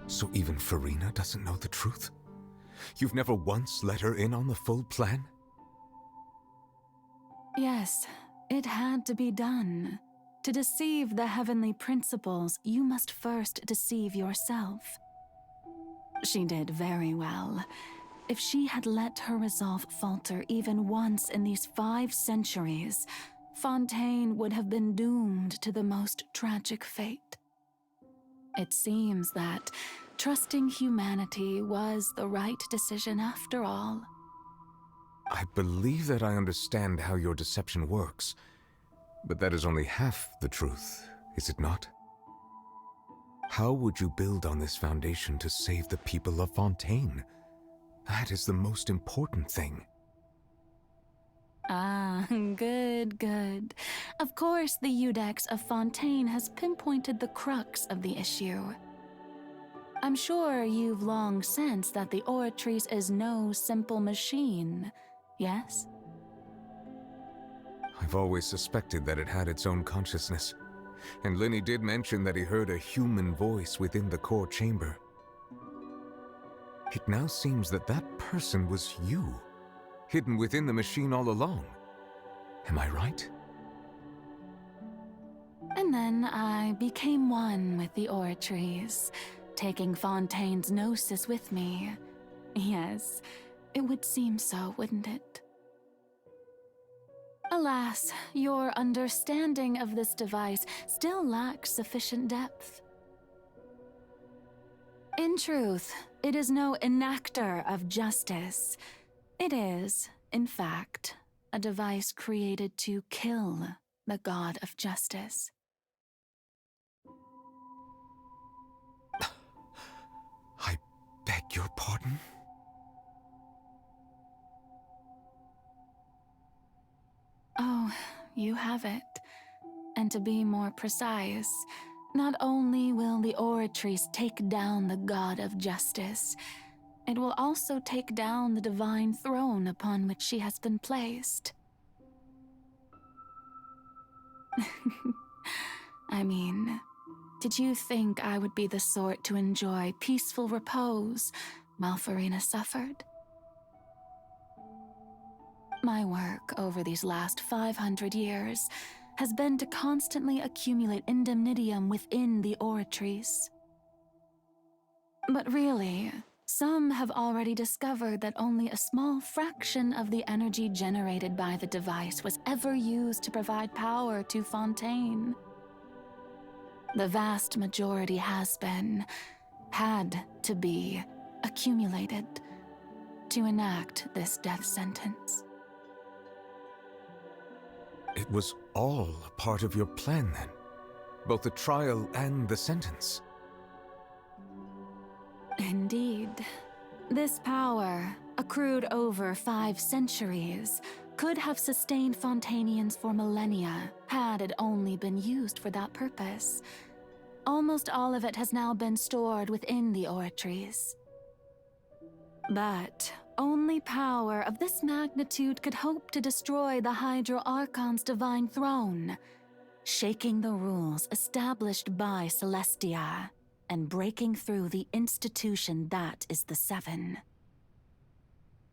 So even Farina doesn't know the truth? You've never once let her in on the full plan? Yes, it had to be done. To deceive the heavenly principles, you must first deceive yourself. She did very well. If she had let her resolve falter even once in these 5 centuries, Fontaine would have been doomed to the most tragic fate. It seems that trusting humanity was the right decision after all. I believe that I understand how your deception works, but that is only half the truth, is it not? How would you build on this foundation to save the people of Fontaine? That is the most important thing. Ah, good. Of course, the Iudex of Fontaine has pinpointed the crux of the issue. I'm sure you've long sensed that the Oratrice is no simple machine, yes? I've always suspected that it had its own consciousness, and Lenny did mention that he heard a human voice within the core chamber. It now seems that that person was you, hidden within the machine all along. Am I right? And then I became one with the Oratrice, taking Fontaine's gnosis with me. Yes, it would seem so, wouldn't it? Alas, your understanding of this device still lacks sufficient depth. In truth, it is no enactor of justice. It is, in fact, a device created to kill the god of justice. I beg your pardon? Oh, you have it. And to be more precise, not only will the Oratrice take down the god of justice, it will also take down the divine throne upon which she has been placed. I mean, did you think I would be the sort to enjoy peaceful repose while Farina suffered? My work over these last 500 years has been to constantly accumulate indemnitium within the Oratrice. But really, some have already discovered that only a small fraction of the energy generated by the device was ever used to provide power to Fontaine. The vast majority had to be, accumulated to enact this death sentence. It was all a part of your plan then, both the trial and the sentence. Indeed. This power, accrued over 5 centuries, could have sustained Fontainians for millennia had it only been used for that purpose. Almost all of it has now been stored within the Oratrice. But only power of this magnitude could hope to destroy the Hydro Archon's divine throne, shaking the rules established by Celestia and breaking through the institution that is the Seven.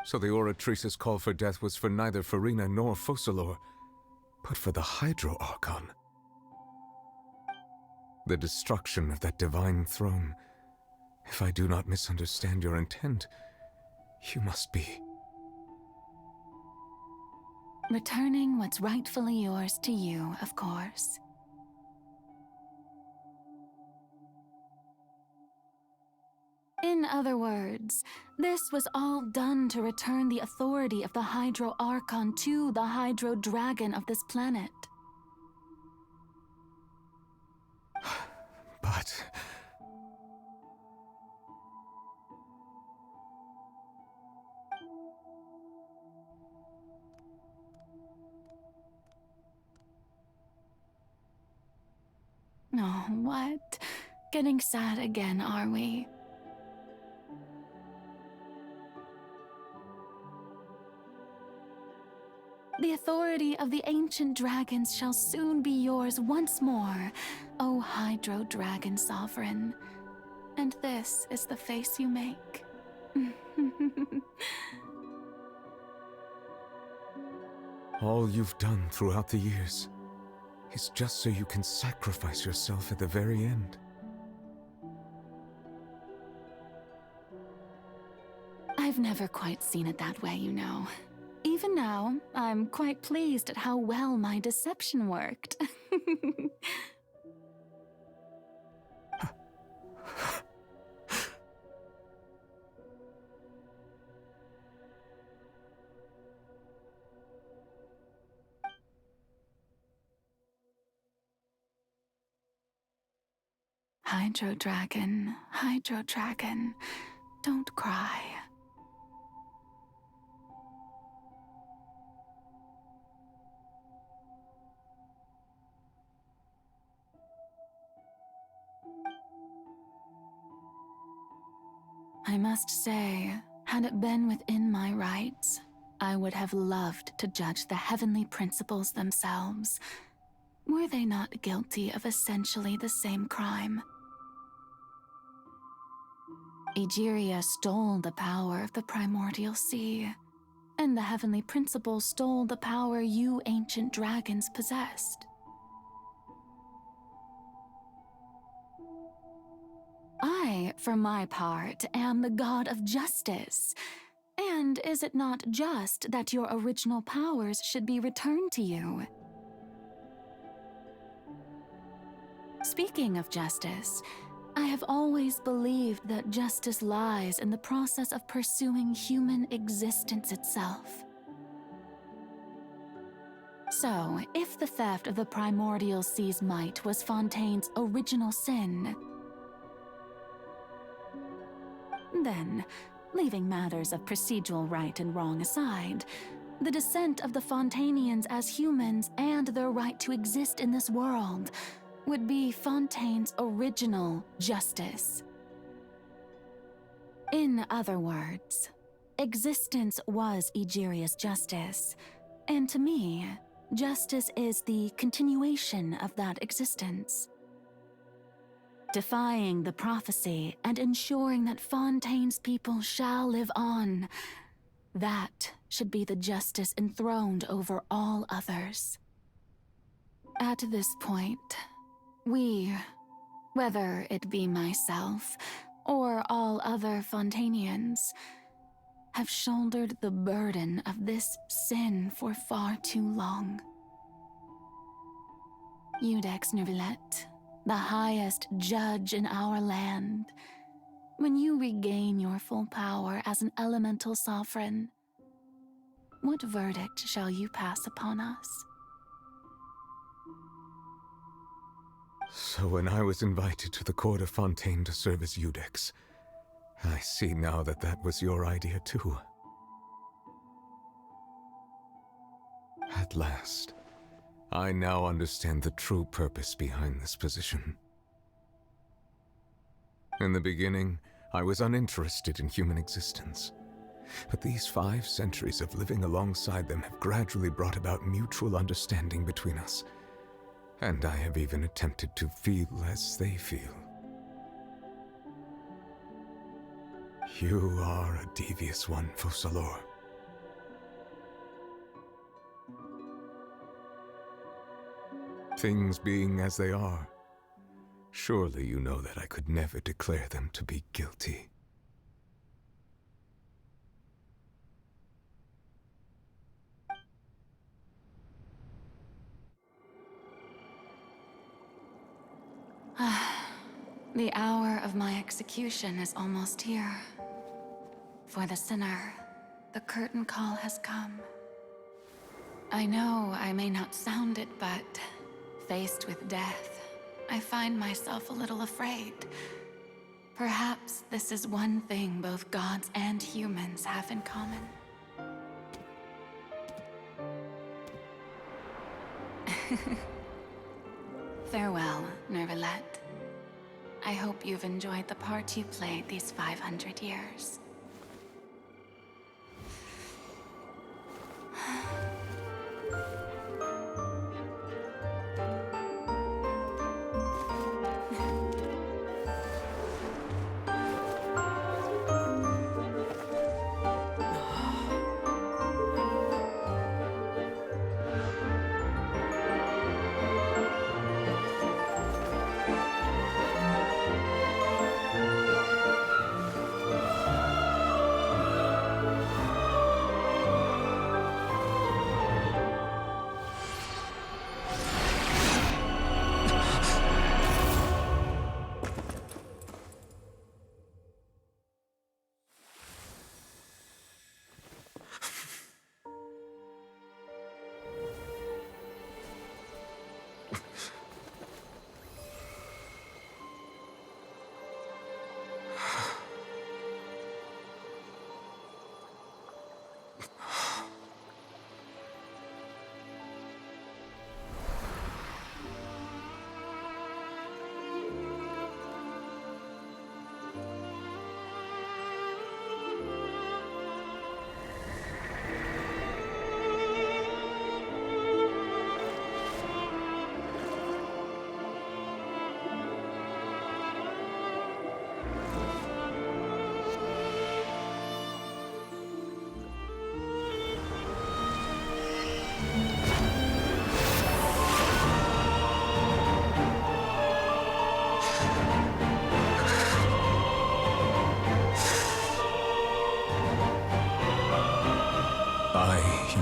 So the Oratrice's call for death was for neither Farina nor Focalor, but for the Hydro Archon. The destruction of that divine throne. If I do not misunderstand your intent, you must be returning what's rightfully yours to you, of course. In other words, this was all done to return the authority of the Hydro Archon to the Hydro Dragon of this planet. But oh, what? Getting sad again, are we? The authority of the ancient dragons shall soon be yours once more, O Hydro Dragon Sovereign. And this is the face you make. All you've done throughout the years is just so you can sacrifice yourself at the very end. I've never quite seen it that way, you know. Even now, I'm quite pleased at how well my deception worked. Hydro Dragon, don't cry. I must say, had it been within my rights, I would have loved to judge the heavenly principles themselves. Were they not guilty of essentially the same crime? Egeria stole the power of the primordial sea, and the heavenly principles stole the power you ancient dragons possessed. I, for my part, am the god of justice. And is it not just that your original powers should be returned to you? Speaking of justice, I have always believed that justice lies in the process of pursuing human existence itself. So, if the theft of the primordial sea's might was Fontaine's original sin, then, leaving matters of procedural right and wrong aside, the descent of the Fontanians as humans and their right to exist in this world would be Fontaine's original justice. In other words, existence was Egeria's justice, and to me, justice is the continuation of that existence. Defying the prophecy and ensuring that Fontaine's people shall live on, that should be the justice enthroned over all others. At this point, we, whether it be myself or all other Fontanians, have shouldered the burden of this sin for far too long. Ggenshin.Nёvi, the highest judge in our land, when you regain your full power as an elemental sovereign, what verdict shall you pass upon us? So when I was invited to the court of Fontaine to serve as Eudex, I see now that that was your idea too. At last, I now understand the true purpose behind this position. In the beginning, I was uninterested in human existence. But these 5 centuries of living alongside them have gradually brought about mutual understanding between us. And I have even attempted to feel as they feel. You are a devious one, Focalorс. Things being as they are, surely you know that I could never declare them to be guilty. The hour of my execution is almost here. For the sinner, the curtain call has come. I know I may not sound it, but faced with death, I find myself a little afraid. Perhaps this is one thing both gods and humans have in common. Farewell, Nёvi. I hope you've enjoyed the part you played these 500 years.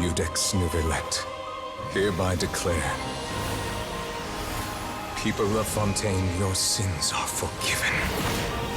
Iudex Nouvelet, hereby declare, people of Fontaine, your sins are forgiven.